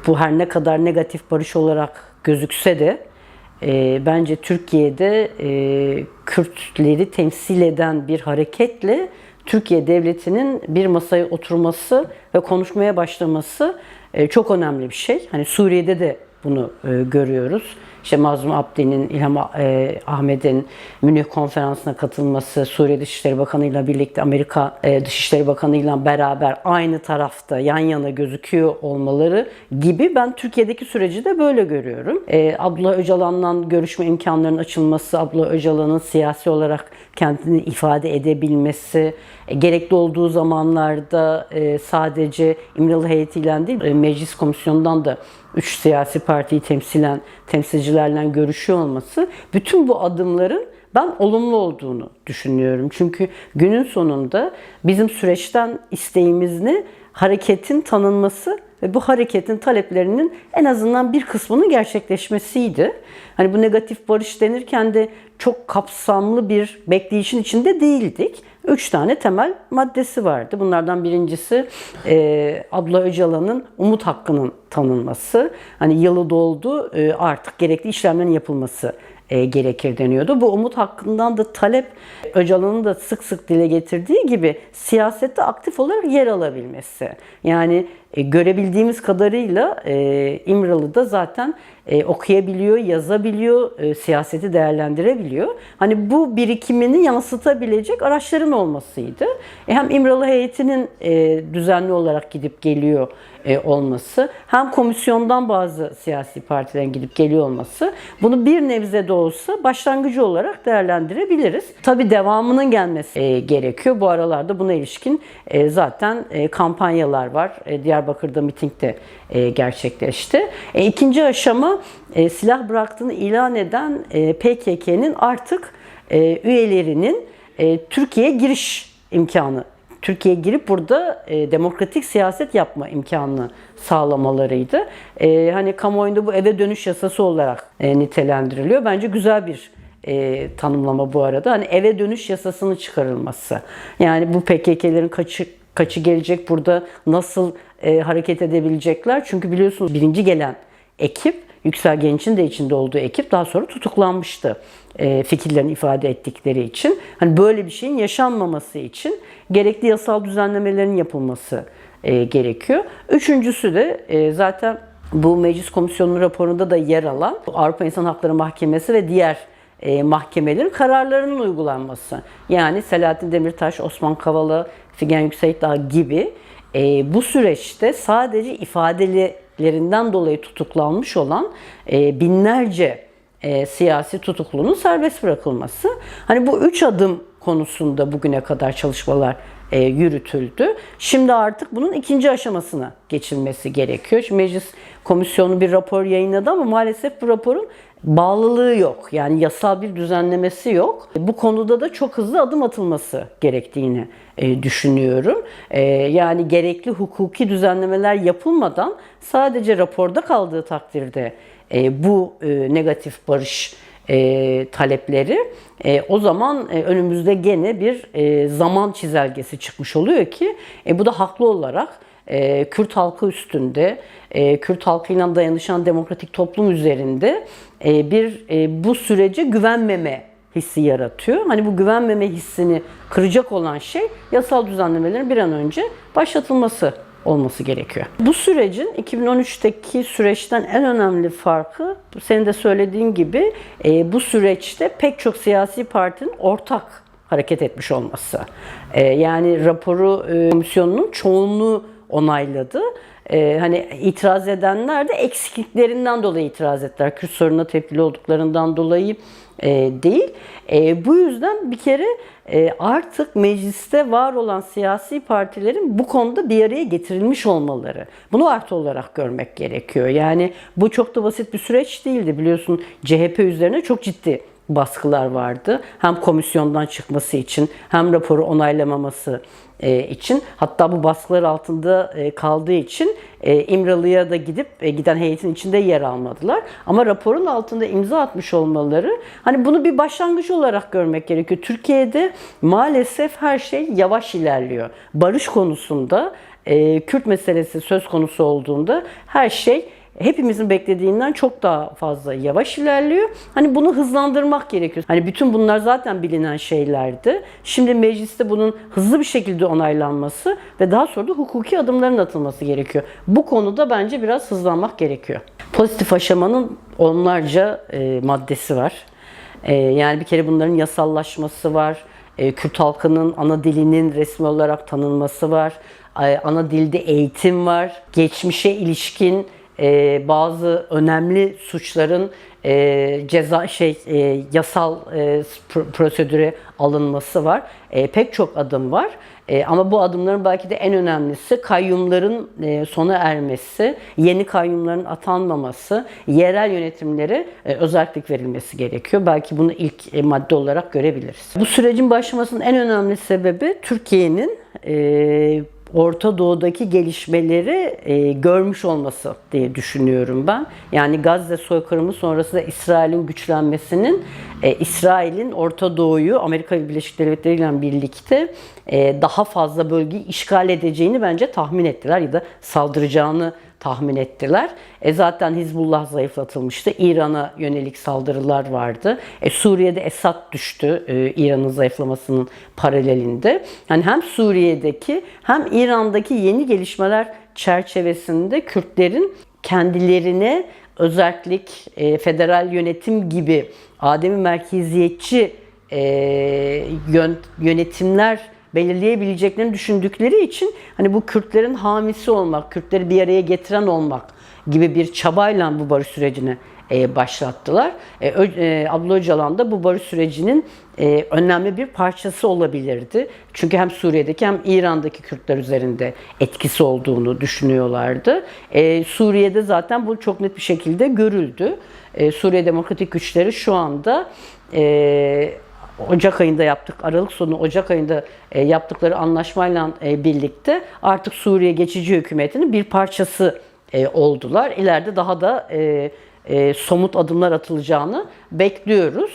Bu her ne kadar negatif barış olarak gözükse de bence Türkiye'de Kürtleri temsil eden bir hareketle Türkiye Devleti'nin bir masaya oturması ve konuşmaya başlaması çok önemli bir şey. Hani Suriye'de de bunu görüyoruz. İşte Mazlum Abdi'nin, İlham Ahmet'in Münih konferansına katılması, Suriye Dışişleri Bakanı ile birlikte Amerika Dışişleri Bakanı ile beraber aynı tarafta yan yana gözüküyor olmaları gibi ben Türkiye'deki süreci de böyle görüyorum. Abdullah Öcalan'la görüşme imkanlarının açılması, Abdullah Öcalan'ın siyasi olarak kendini ifade edebilmesi, gerekli olduğu zamanlarda sadece İmralı heyetiyle değil, meclis komisyonundan da 3 siyasi partiyi temsilcilerle görüşüyor olması, bütün bu adımların ben olumlu olduğunu düşünüyorum. Çünkü günün sonunda bizim süreçten isteğimiz ne? Hareketin tanınması ve bu hareketin taleplerinin en azından bir kısmının gerçekleşmesiydi. Hani bu negatif barış denirken de çok kapsamlı bir bekleyişin içinde değildik. 3 tane temel maddesi vardı. Bunlardan birincisi Abdullah Öcalan'ın umut hakkının tanınması. Hani yılı doldu, artık gerekli işlemlerin yapılması gerekir deniyordu. Bu umut hakkından da talep, Öcalan'ın da sık sık dile getirdiği gibi siyasette aktif olarak yer alabilmesi. Yani görebildiğimiz kadarıyla İmralı'da zaten okuyabiliyor, yazabiliyor, siyaseti değerlendirebiliyor. Hani bu birikimini yansıtabilecek araçların olmasıydı. Hem İmralı heyetinin düzenli olarak gidip geliyor olması, hem komisyondan bazı siyasi partilerin gidip geliyor olması, bunu bir nebze de olsa başlangıcı olarak değerlendirebiliriz. Tabii devamının gelmesi gerekiyor. Bu aralarda buna ilişkin zaten kampanyalar var. Diyarbakır'da miting de gerçekleşti. İkinci aşama silah bıraktığını ilan eden PKK'nın artık üyelerinin Türkiye'ye giriş imkanı, Türkiye'ye girip burada demokratik siyaset yapma imkanını sağlamalarıydı. Hani kamuoyunda bu eve dönüş yasası olarak nitelendiriliyor. Bence güzel bir tanımlama bu arada. Hani eve dönüş yasasının çıkarılması. Yani bu PKK'lerin kaçı gelecek burada, nasıl hareket edebilecekler? Çünkü biliyorsunuz birinci gelen ekip, Yüksel Genç'in de içinde olduğu ekip daha sonra tutuklanmıştı. Fikirlerini ifade ettikleri için. Hani böyle bir şeyin yaşanmaması için gerekli yasal düzenlemelerin yapılması gerekiyor. Üçüncüsü de zaten bu Meclis Komisyonu raporunda da yer alan Avrupa İnsan Hakları Mahkemesi ve diğer mahkemelerin kararlarının uygulanması. Yani Selahattin Demirtaş, Osman Kavala, Figen Yüksekdağ gibi bu süreçte sadece ifadelerinden dolayı tutuklanmış olan binlerce siyasi tutuklunun serbest bırakılması. Hani bu 3 adım konusunda bugüne kadar çalışmalar yürütüldü. Şimdi artık bunun ikinci aşamasına geçilmesi gerekiyor. Şimdi Meclis Komisyonu bir rapor yayınladı ama maalesef bu raporun bağlılığı yok. Yani yasal bir düzenlemesi yok. Bu konuda da çok hızlı adım atılması gerektiğini düşünüyorum. Yani gerekli hukuki düzenlemeler yapılmadan sadece raporda kaldığı takdirde bu negatif barış talepleri o zaman önümüzde gene bir zaman çizelgesi çıkmış oluyor ki bu da haklı olarak Kürt halkı üstünde, Kürt halkıyla dayanışan demokratik toplum üzerinde bu sürece güvenmeme hissi yaratıyor. Hani bu güvenmeme hissini kıracak olan şey yasal düzenlemelerin bir an önce başlatılması olması gerekiyor. Bu sürecin 2013'teki süreçten en önemli farkı, senin de söylediğin gibi bu süreçte pek çok siyasi partinin ortak hareket etmiş olması. Yani raporu komisyonunun çoğunluğu onayladı. Hani itiraz edenler de eksikliklerinden dolayı itiraz ettiler. Kürt sorununa tepkili olduklarından dolayı değil. Bu yüzden bir kere artık mecliste var olan siyasi partilerin bu konuda bir araya getirilmiş olmaları. Bunu artı olarak görmek gerekiyor. Yani bu çok da basit bir süreç değildi. Biliyorsun CHP üzerine çok ciddi baskılar vardı. Hem komisyondan çıkması için hem raporu onaylamaması için. Hatta bu baskılar altında kaldığı için İmralı'ya da giden heyetin içinde yer almadılar. Ama raporun altında imza atmış olmaları, hani bunu bir başlangıç olarak görmek gerekiyor. Türkiye'de maalesef her şey yavaş ilerliyor. Barış konusunda Kürt meselesi söz konusu olduğunda her şey hepimizin beklediğinden çok daha fazla yavaş ilerliyor. Hani bunu hızlandırmak gerekiyor. Hani bütün bunlar zaten bilinen şeylerdi. Şimdi mecliste bunun hızlı bir şekilde onaylanması ve daha sonra da hukuki adımların atılması gerekiyor. Bu konuda bence biraz hızlanmak gerekiyor. Pozitif aşamanın onlarca maddesi var. Yani bir kere bunların yasallaşması var. Kürt halkının ana dilinin resmi olarak tanınması var. Ana dilde eğitim var. Geçmişe ilişkin bazı önemli suçların yasal prosedüre alınması var. Pek çok adım var. Ama bu adımların belki de en önemlisi kayyumların sona ermesi, yeni kayyumların atanmaması, yerel yönetimlere özellik verilmesi gerekiyor. Belki bunu ilk madde olarak görebiliriz. Bu sürecin başlamasının en önemli sebebi Türkiye'nin Orta Doğu'daki gelişmeleri görmüş olması diye düşünüyorum ben. Yani Gazze soykırımı sonrasında İsrail'in güçlenmesinin İsrail'in Orta Doğu'yu Amerika Birleşik Devletleri ile birlikte daha fazla bölgeyi işgal edeceğini bence tahmin ettiler ya da saldıracağını tahmin ettiler. Zaten Hizbullah zayıflatılmıştı. İran'a yönelik saldırılar vardı. Suriye'de Esad düştü İran'ın zayıflamasının paralelinde. Yani hem Suriye'deki hem İran'daki yeni gelişmeler çerçevesinde Kürtlerin kendilerine özellik, federal yönetim gibi ademi merkeziyetçi yönetimler belirleyebileceklerini düşündükleri için hani bu Kürtlerin hamisi olmak, Kürtleri bir araya getiren olmak gibi bir çabayla bu barış sürecini başlattılar. Abdullah Öcalan da bu barış sürecinin önemli bir parçası olabilirdi. Çünkü hem Suriye'deki hem İran'daki Kürtler üzerinde etkisi olduğunu düşünüyorlardı. Suriye'de zaten bu çok net bir şekilde görüldü. Suriye Demokratik Güçleri şu anda Ocak ayında Aralık sonu Ocak ayında yaptıkları anlaşmayla birlikte artık Suriye geçici hükümetinin bir parçası oldular. İleride daha da somut adımlar atılacağını bekliyoruz.